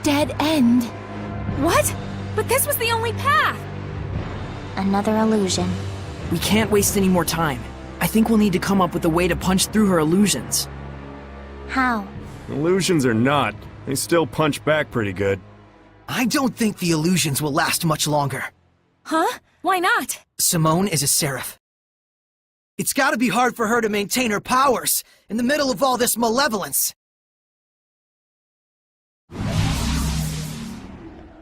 dead end. What? But this was the only path! Another illusion. We can't waste any more time. I think we'll need to come up with a way to punch through her illusions. How? Illusions or not, they still punch back pretty good. I don't think the illusions will last much longer. Huh? Why not? Symonne is a seraph. It's gotta be hard for her to maintain her powers in the middle of all this malevolence.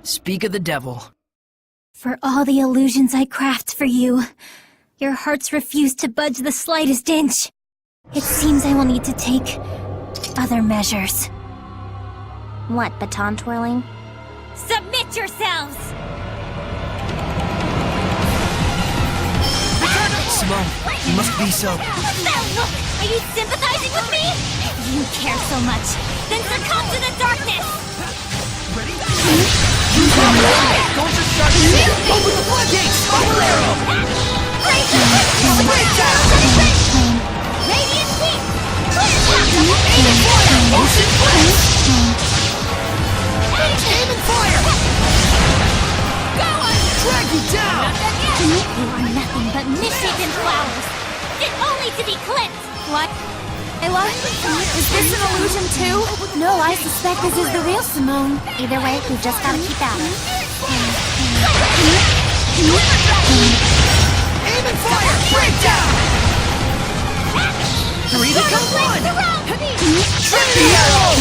Speak of the devil. For all the illusions I craft for you, your hearts refuse to budge the slightest inch. It seems I will need to take other measures. What, baton twirling? Submit yourselves! Symonne, you must be so... Now look! Are you sympathizing with me? If you care so much, then succumb to the darkness! Ready? Don't just start shooting! Open the floodgates! Bubble arrow! Breakdown! Radiant heat! Motion flash! Aim and fire! Go on! Drag you down! You are nothing but misshapen flowers, fit only to be clipped! What? Ayla? Is this an illusion too? No, I suspect this is the real Symonne. Either way, we've just gotta keep at it. Aim and fire! Breakdown! 3 become 1! Trinity arrow!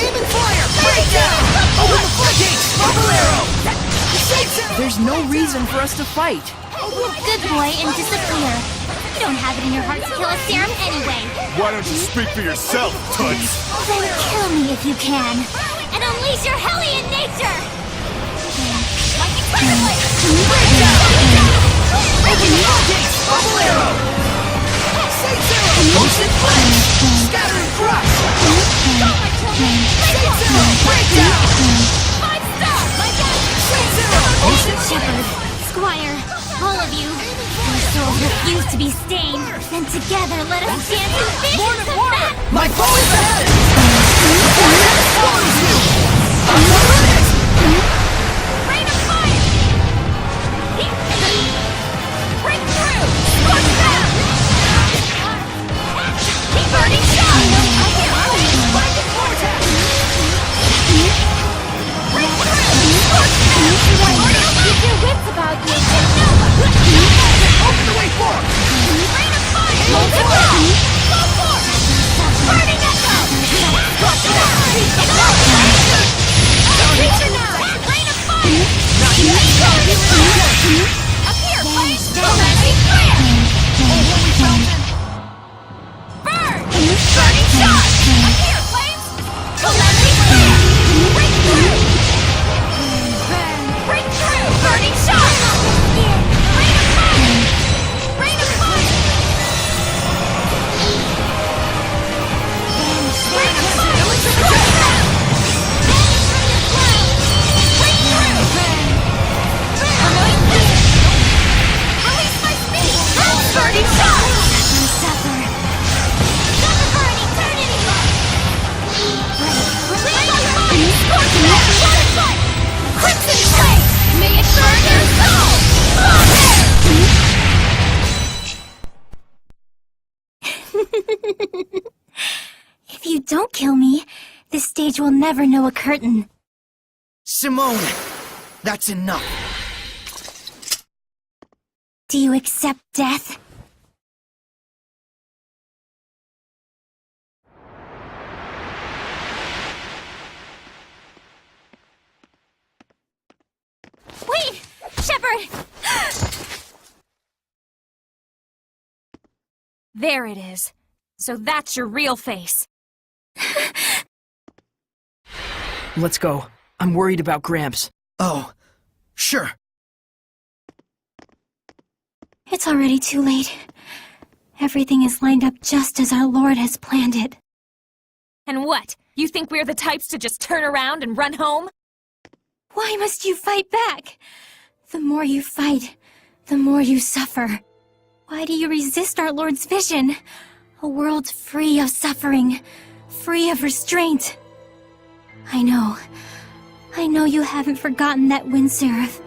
Aim and fire! Breakdown! Open the floodgates! Bubble arrow! There's no reason for us to fight. Good boy, and disappear. You don't have it in your heart to kill a serum anyway. Why don't you speak for yourself, Toots? Then kill me if you can, and unleash your hellion nature! Open the floodgates! Bubble arrow! Saint arrow! Motion flash! Scatter and crush! Saint arrow! Breakdown! 5-star! Saint arrow! Motion Shepherd, Squire, all of you, your souls refuse to be stained. Then together let us dance in visions of that! My foe is ahead! That swallows you! Unload it! Rain of fire! Break through! Scorch down! Keep burning shot! Splendid vortex! Break through! Scorch down! Keep your wits about you! Open the way forward! Rain of fire! Go forth! Burning echo! Scorch down! Creature now! Rain of fire! Up here, flames! Calamity clear! Burn! Burning shot! Up here, flames! Calamity clear! Break through! Break through! Burning shot! Rain of fire! Rain of fire! Rain of fire! Break through! Annoying pest! Release my speed! Burning shot! Suffer for an eternity! Rain on fire! Scorching that butterfly! Crimson flame! May it burn your soul! If you don't kill me, this stage will never know a curtain. Symonne! That's enough! Do you accept death? Wait! Shepherd! There it is. So that's your real face. Let's go. I'm worried about Gramps. Oh, sure. It's already too late. Everything is lined up just as our Lord has planned it. And what? You think we're the types to just turn around and run home? Why must you fight back? The more you fight, the more you suffer. Why do you resist our Lord's vision? A world free of suffering, free of restraint. I know you haven't forgotten that Wind Seraph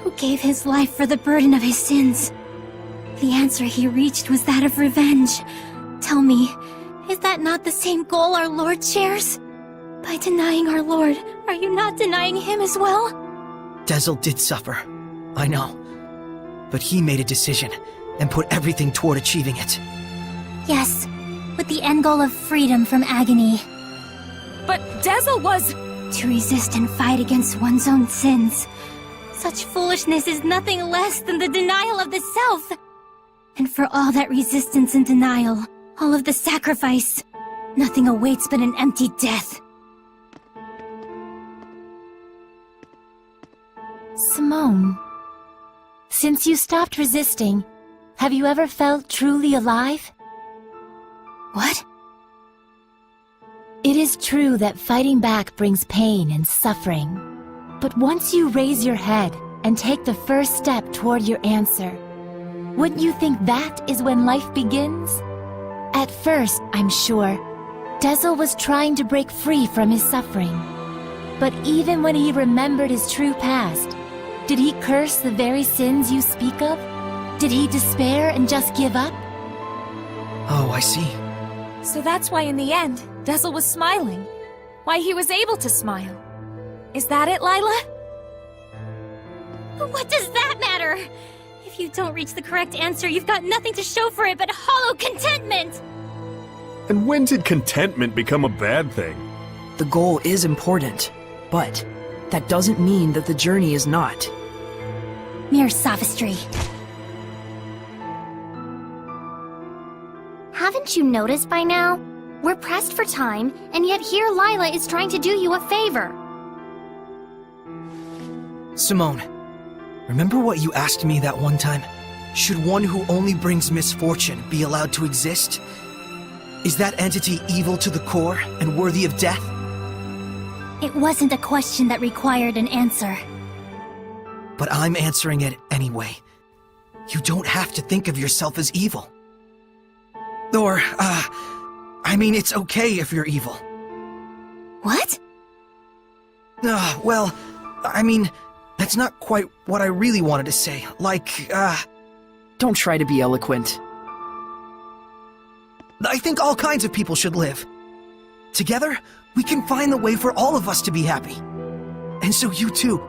who gave his life for the burden of his sins. The answer he reached was that of revenge. Tell me, is that not the same goal our Lord shares? By denying our Lord, are you not denying him as well? Dezel did suffer, I know. But he made a decision and put everything toward achieving it. Yes, with the end goal of freedom from agony. But Dezel was... To resist and fight against one's own sins. Such foolishness is nothing less than the denial of the self. And for all that resistance and denial, all of the sacrifice, nothing awaits but an empty death. Symonne, since you stopped resisting, have you ever felt truly alive? What? It is true that fighting back brings pain and suffering. But once you raise your head and take the first step toward your answer, wouldn't you think that is when life begins? At first, I'm sure, Dezel was trying to break free from his suffering. But even when he remembered his true past, did he curse the very sins you speak of? Did he despair and just give up? Oh, I see. So that's why in the end, Dezel was smiling. Why he was able to smile. Is that it, Lila? But what does that matter? If you don't reach the correct answer, you've got nothing to show for it but hollow contentment! And when did contentment become a bad thing? The goal is important, but that doesn't mean that the journey is not. Mere sophistry. Haven't you noticed by now? We're pressed for time, and yet here Lila is trying to do you a favor. Symonne, remember what you asked me that one time? Should one who only brings misfortune be allowed to exist? Is that entity evil to the core and worthy of death? It wasn't a question that required an answer. But I'm answering it anyway. You don't have to think of yourself as evil. Or, I mean, it's okay if you're evil. What? Well, I mean, that's not quite what I really wanted to say. Like, Don't try to be eloquent. I think all kinds of people should live. Together, we can find the way for all of us to be happy. And so you too.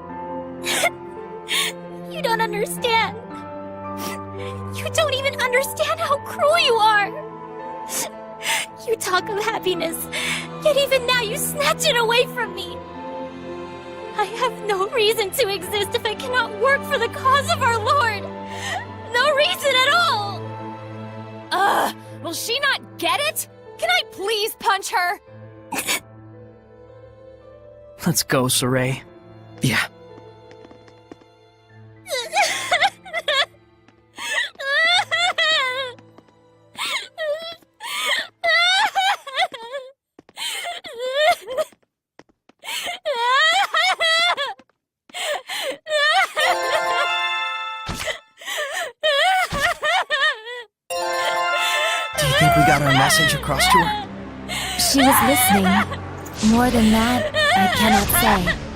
You don't understand. You don't even understand how cruel you are. You talk of happiness, yet even now you snatch it away from me. I have no reason to exist if I cannot work for the cause of our Lord. No reason at all. Will she not get it? Can I please punch her? Let's go, Saray. Yeah. Do you think we got our message across to her? She was listening. More than that, I cannot say.